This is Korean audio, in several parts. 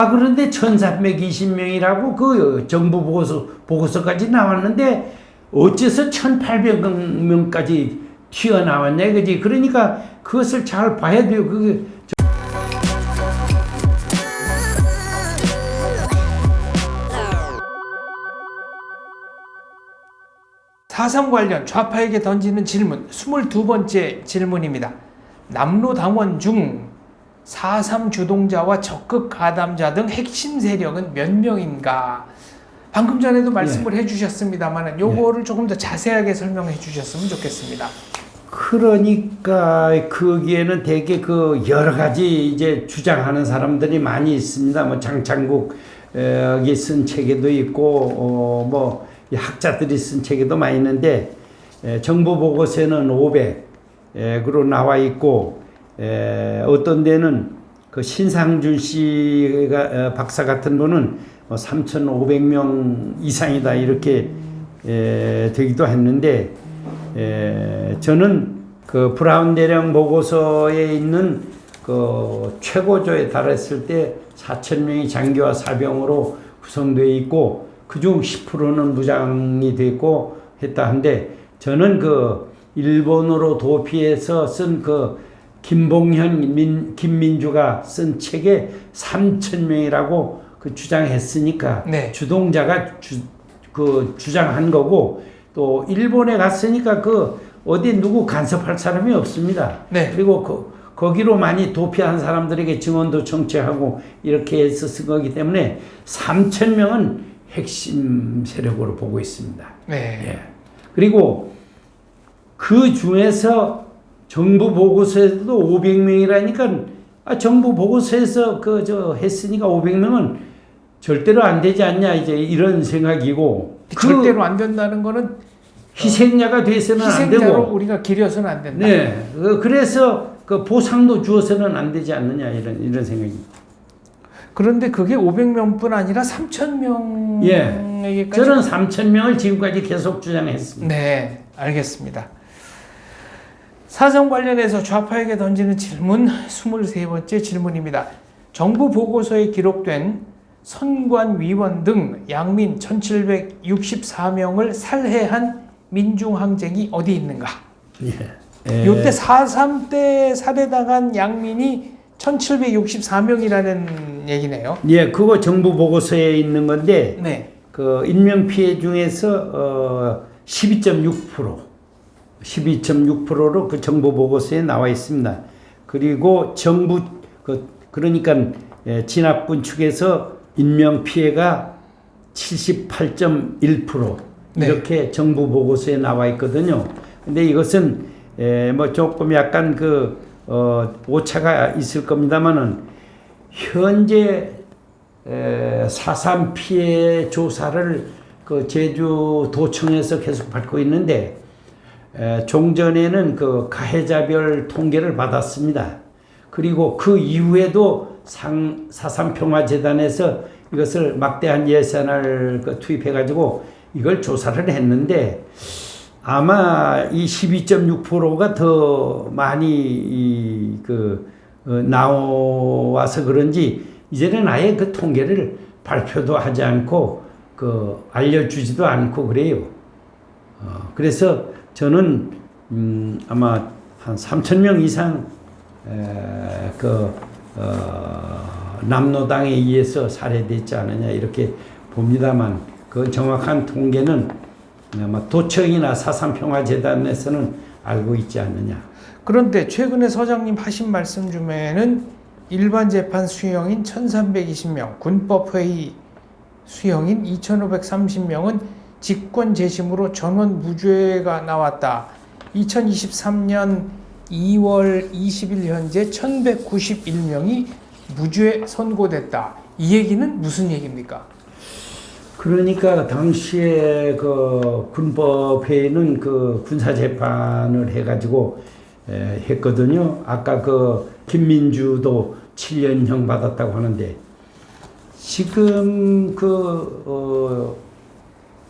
그런데 1320명이라고 그 정부 보고서까지 나왔는데 어째서 1800명까지 튀어나왔냐, 그지? 그러니까 그것을 잘 봐야 돼요. 그게. 사.3 관련 좌파에게 던지는 질문 22번째 질문입니다. 남로당원 중 4.3 주동자와 적극 가담자 등 핵심 세력은 몇 명인가? 방금 전에도 말씀을 해주셨습니다만 요거를 조금 더 자세하게 설명해 주셨으면 좋겠습니다. 그러니까 거기에는 되게 그 여러 가지 이제 주장하는 사람들이 많이 있습니다. 뭐 장창국이 쓴 책에도 있고 뭐 학자들이 쓴 책에도 많이 있는데 정부 보고서에는 500으로 나와 있고 어떤 데는 그 신상준 씨가 박사 같은 분은 3,500명 이상이다 이렇게 되기도 했는데 저는 그 브라운 대령 보고서에 있는 그 최고조에 달했을 때 4,000명이 장교와 사병으로 구성되어 있고 그중 10%는 무장이 됐고 했다 한데 저는 그 일본어로 도피해서 쓴 그 김민주가 쓴 책에 3,000명이라고 그 주장했으니까 네. 주동자가 주장한 거고 또 일본에 갔으니까 그 어디 누구 간섭할 사람이 없습니다. 네. 그리고 거기로 많이 도피한 사람들에게 증언도 청취하고 이렇게 해서 쓴 거기 때문에 3,000명은 핵심 세력으로 보고 있습니다. 네. 예. 그리고 그 중에서 정부 보고서에도 500명이라니까 정부 보고서에서 했으니까 500명은 절대로 안 되지 않냐 이제 이런 생각이고 절대로 안 된다는 거는 희생자가 돼서는 안 희생자로 되고 우리가 기려서는 안 된다. 네. 그래서 그 보상도 주어서는 안 되지 않느냐 이런 생각입니다. 그런데 그게 500명뿐 아니라 3,000명에게까지 예. 저는 3,000명을 지금까지 계속 주장했습니다. 네, 알겠습니다. 사성 관련해서 좌파에게 던지는 질문 23번째 질문입니다. 정부 보고서에 기록된 선관위원 등 양민 1,764명을 살해한 민중항쟁이 어디 있는가? 예. 요때 4.3 때 살해당한 양민이 1,764명이라는 얘기네요. 예, 그거 정부 보고서에 있는 건데, 네. 그 인명 피해 중에서 12.6%로 그 정부 보고서에 나와 있습니다. 그리고 정부 그러니까 진압군 측에서 인명 피해가 78.1% 이렇게 네. 정부 보고서에 나와 있거든요. 근데 이것은 뭐 조금 약간 오차가 있을 겁니다만은 현재 4.3 피해 조사를 그 제주도청에서 계속 받고 있는데 종전에는 그 가해자별 통계를 받았습니다. 그리고 그 이후에도 4.3 평화재단에서 이것을 막대한 예산을 투입해가지고 이걸 조사를 했는데 아마 이 12.6%가 더 많이 나와서 그런지 이제는 아예 그 통계를 발표도 하지 않고 알려주지도 않고 그래요. 그래서 저는 아마 한 3,000명 이상 남로당에 의해서 살해됐지 않느냐 이렇게 봅니다만 그 정확한 통계는 아마 도청이나 4.3 평화재단에서는 알고 있지 않느냐. 그런데 최근에 서장님 하신 말씀 중에는 일반 재판 수용인 1,320명, 군법회의 수용인 2,530명은 직권 재심으로 전원 무죄가 나왔다. 2023년 2월 20일 현재 1,191명이 무죄 선고됐다. 이 얘기는 무슨 얘기입니까? 그러니까 당시에 그 군법회의는 그 군사재판을 해가지고 했거든요. 아까 그 김민주도 7년형 받았다고 하는데 지금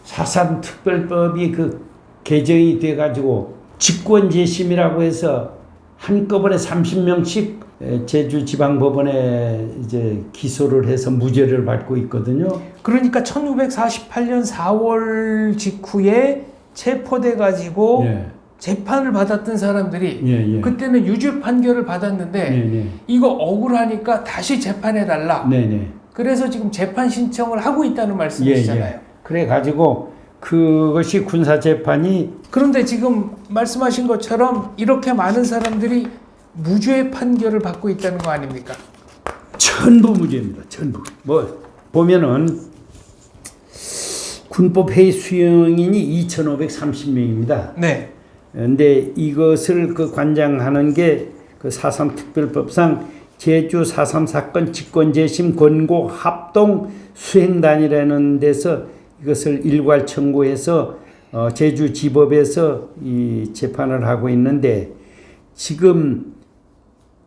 4.3 특별법이 개정이 돼가지고 직권재심이라고 해서 한꺼번에 30명씩 제주지방법원에 이제 기소를 해서 무죄를 받고 있거든요. 그러니까 1948년 4월 직후에 체포돼 가지고 예. 재판을 받았던 사람들이 예, 예. 그때는 유죄 판결을 받았는데 네, 네. 이거 억울하니까 다시 재판해 달라. 네, 네. 그래서 지금 재판 신청을 하고 있다는 말씀이시잖아요. 예. 그래 가지고 그것이 군사 재판이 그런데 지금 말씀하신 것처럼 이렇게 많은 사람들이 무죄 판결을 받고 있다는 거 아닙니까? 전부 무죄입니다. 전부. 뭐 보면은 군법회의 수용인이 2,530명입니다. 네. 근데 이것을 그 관장하는 게 그 4.3 특별법상 제주 4.3 사건 직권 재심 권고 합동 수행단이라는 데서 이것을 일괄 청구해서 제주 지법에서 이 재판을 하고 있는데 지금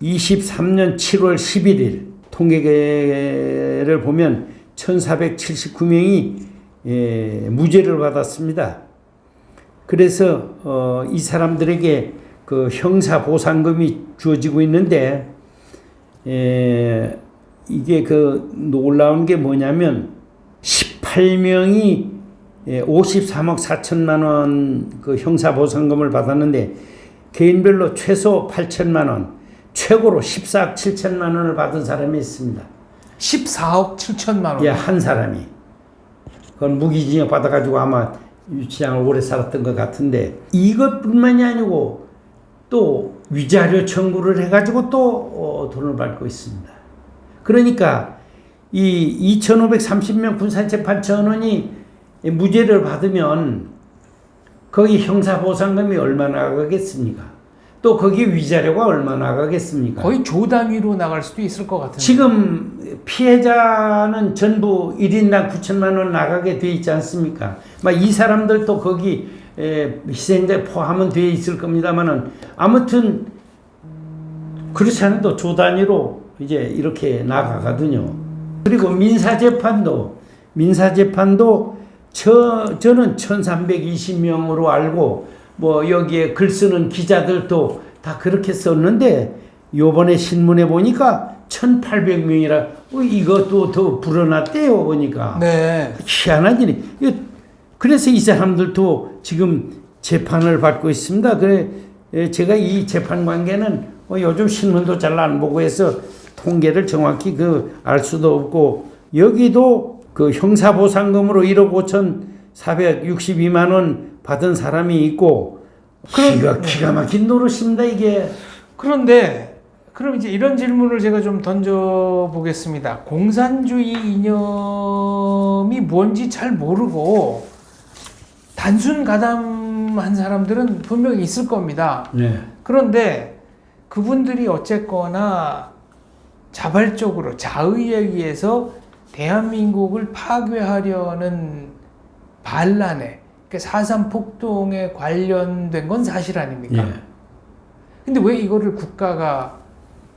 23년 7월 11일 통계를 보면 1,479명이 무죄를 받았습니다. 그래서 이 사람들에게 그 형사 보상금이 주어지고 있는데 이게 그 놀라운 게 뭐냐면 18명이 53억 4천만 원 그 형사 보상금을 받았는데 개인별로 최소 8천만 원, 최고로 14억 7천만 원을 받은 사람이 있습니다. 14억 7천만 원. 예, 한 사람이. 그건 무기징역 받아가지고 아마 유치장을 오래 살았던 것 같은데 이것뿐만이 아니고 또 위자료 청구를 해가지고 또 돈을 받고 있습니다. 그러니까 이 2,530명 군사재판처원이 무죄를 받으면 거기 형사보상금이 얼마나 가겠습니까? 또 거기 위자료가 얼마나 가겠습니까? 거의 조 단위로 나갈 수도 있을 것 같은데. 지금 피해자는 전부 1인당 9천만 원 나가게 돼 있지 않습니까? 이 사람들도 거기 희생자 포함은 돼 있을 겁니다만은 아무튼 그렇지 않아도 조 단위로 이제 이렇게 나가거든요. 그리고 민사재판도 저는 1,320명으로 알고 뭐 여기에 글 쓰는 기자들도 다 그렇게 썼는데 요번에 신문에 보니까 1,800명이라 이것도 더 불어났대요 보니까. 네. 희한하지. 그래서 이 사람들도 지금 재판을 받고 있습니다. 그래 제가 이 재판 관계는 요즘 신문도 잘 안 보고 해서 통계를 정확히 알 수도 없고 여기도 그 형사보상금으로 1억 5,462만 원 받은 사람이 있고 기가 막힌 노릇입니다 이게. 그런데 그럼 이제 이런 질문을 제가 좀 던져보겠습니다. 공산주의 이념이 뭔지 잘 모르고 단순 가담한 사람들은 분명히 있을 겁니다. 네. 그런데 그분들이 어쨌거나 자발적으로 자의에 의해서 대한민국을 파괴하려는 반란에 4.3 폭동에 관련된 건 사실 아닙니까? 예. 근데 왜 이거를 국가가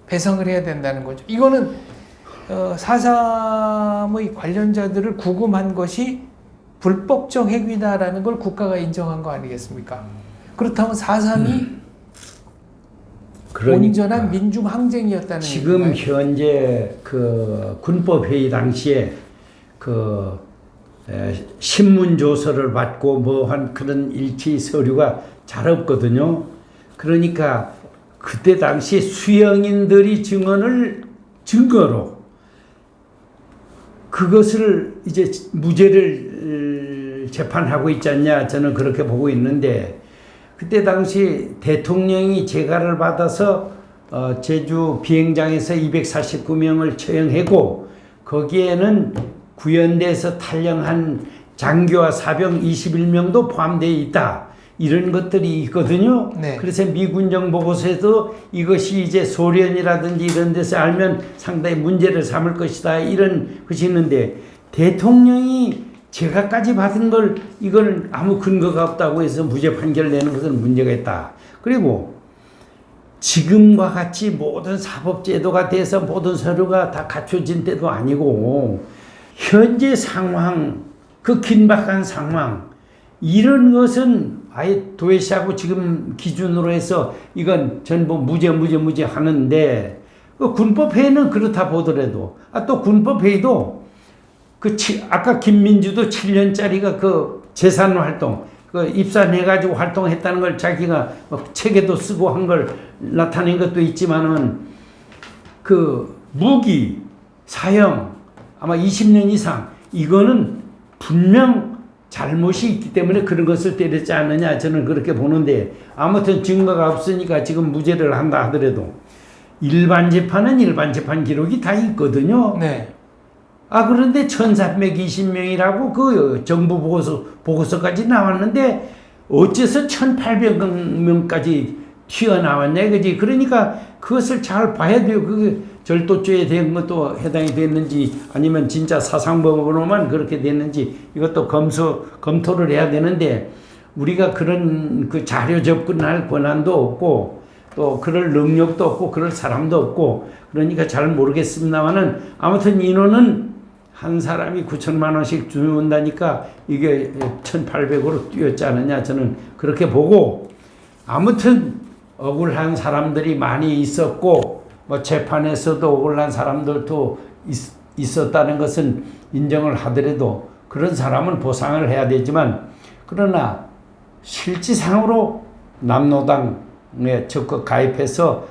배상을 해야 된다는 거죠? 이거는 4.3의 관련자들을 구금한 것이 불법적 행위다라는 걸 국가가 인정한 거 아니겠습니까? 그렇다면 4.3이 온전한 민중 항쟁이었다는 지금 얘기인가요? 현재 군법 회의 당시에 신문 조서를 받고 한 그런 일치 서류가 잘 없거든요. 그러니까 그때 당시 수영인들이 증거로 그것을 이제 무죄를 재판하고 있지 않냐 저는 그렇게 보고 있는데 그때 당시 대통령이 재가를 받아서 제주 비행장에서 249명을 처형하고 거기에는 구현대에서 탈영한 장교와 사병 21명도 포함되어 있다. 이런 것들이 있거든요. 네. 그래서 미군정 보고서에도 이것이 이제 소련이라든지 이런 데서 알면 상당히 문제를 삼을 것이다. 이런 것이 있는데 대통령이 재가까지 받은 걸 이걸 아무 근거가 없다고 해서 무죄 판결을 내는 것은 문제가 있다. 그리고 지금과 같이 모든 사법제도가 돼서 모든 서류가 다 갖춰진 때도 아니고 현재 상황, 그 긴박한 상황 이런 것은 아예 도외시하고 지금 기준으로 해서 이건 전부 무죄 하는데 군법회의는 그렇다 보더라도 또 군법회의도 아까 김민주도 7년짜리가 그 재산 활동 입산해가지고 활동했다는 걸 자기가 책에도 쓰고 한 걸 나타낸 것도 있지만은 그 무기 사형 아마 20년 이상 이거는 분명 잘못이 있기 때문에 그런 것을 때렸지 않느냐 저는 그렇게 보는데 아무튼 증거가 없으니까 지금 무죄를 한다 하더라도 일반 재판은 일반 재판 기록이 다 있거든요. 네. 그런데 1320명이라고 그 정부 보고서까지 나왔는데 어째서 1800명까지 튀어나왔냐 그지? 그러니까 그것을 잘 봐야 돼요. 그게 절도죄에 대한 것도 해당이 됐는지 아니면 진짜 사상범으로만 그렇게 됐는지 이것도 검토를 해야 되는데 우리가 그런 그 자료 접근할 권한도 없고 또 그럴 능력도 없고 그럴 사람도 없고 그러니까 잘 모르겠습니다만은 아무튼 인원은 한 사람이 9천만 원씩 주는다니까 이게 1800으로 뛰었지 않느냐 저는 그렇게 보고 아무튼 억울한 사람들이 많이 있었고 뭐 재판에서도 억울한 사람들도 있었다는 것은 인정을 하더라도 그런 사람은 보상을 해야 되지만 그러나 실질상으로 남노당에 적극 가입해서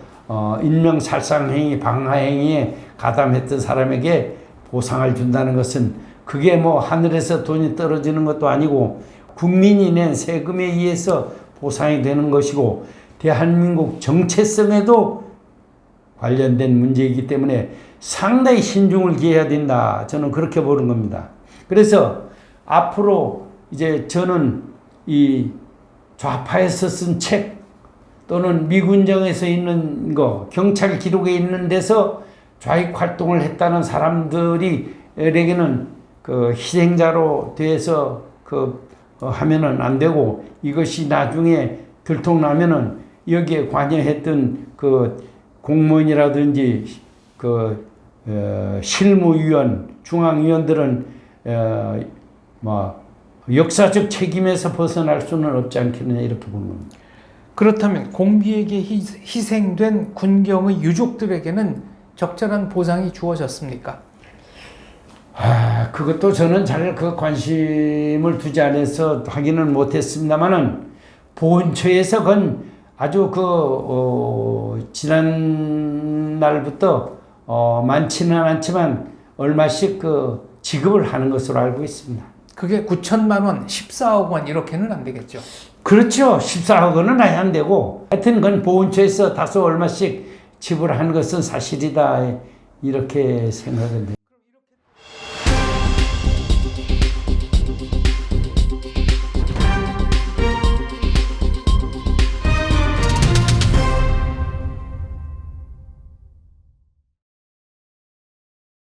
인명살상행위 방화행위에 가담했던 사람에게 보상을 준다는 것은 그게 뭐 하늘에서 돈이 떨어지는 것도 아니고 국민이 낸 세금에 의해서 보상이 되는 것이고 대한민국 정체성에도 관련된 문제이기 때문에 상당히 신중을 기해야 된다. 저는 그렇게 보는 겁니다. 그래서 앞으로 이제 저는 이 좌파에서 쓴 책 또는 미군정에서 있는 거 경찰 기록에 있는 데서 좌익 활동을 했다는 사람들이에게는 그 희생자로 돼서 하면은 안 되고 이것이 나중에 들통나면은 여기에 관여했던 그 공무원이라든지 실무위원, 중앙위원들은 역사적 책임에서 벗어날 수는 없지 않겠느냐 이렇게 보는 겁니다. 그렇다면 공비에게 희생된 군경의 유족들에게는 적절한 보상이 주어졌습니까? 그것도 저는 잘 그 관심을 두지 않아서 확인을 못했습니다만은 보훈처에서 그건 아주 지난 날부터 많지는 않지만 얼마씩 지급을 하는 것으로 알고 있습니다. 그게 9천만 원, 14억 원 이렇게는 안 되겠죠? 그렇죠. 14억 원은 아예 안 되고 하여튼 그건 보훈처에서 다소 얼마씩 지불하는 것은 사실이다 이렇게 생각은 됩니다.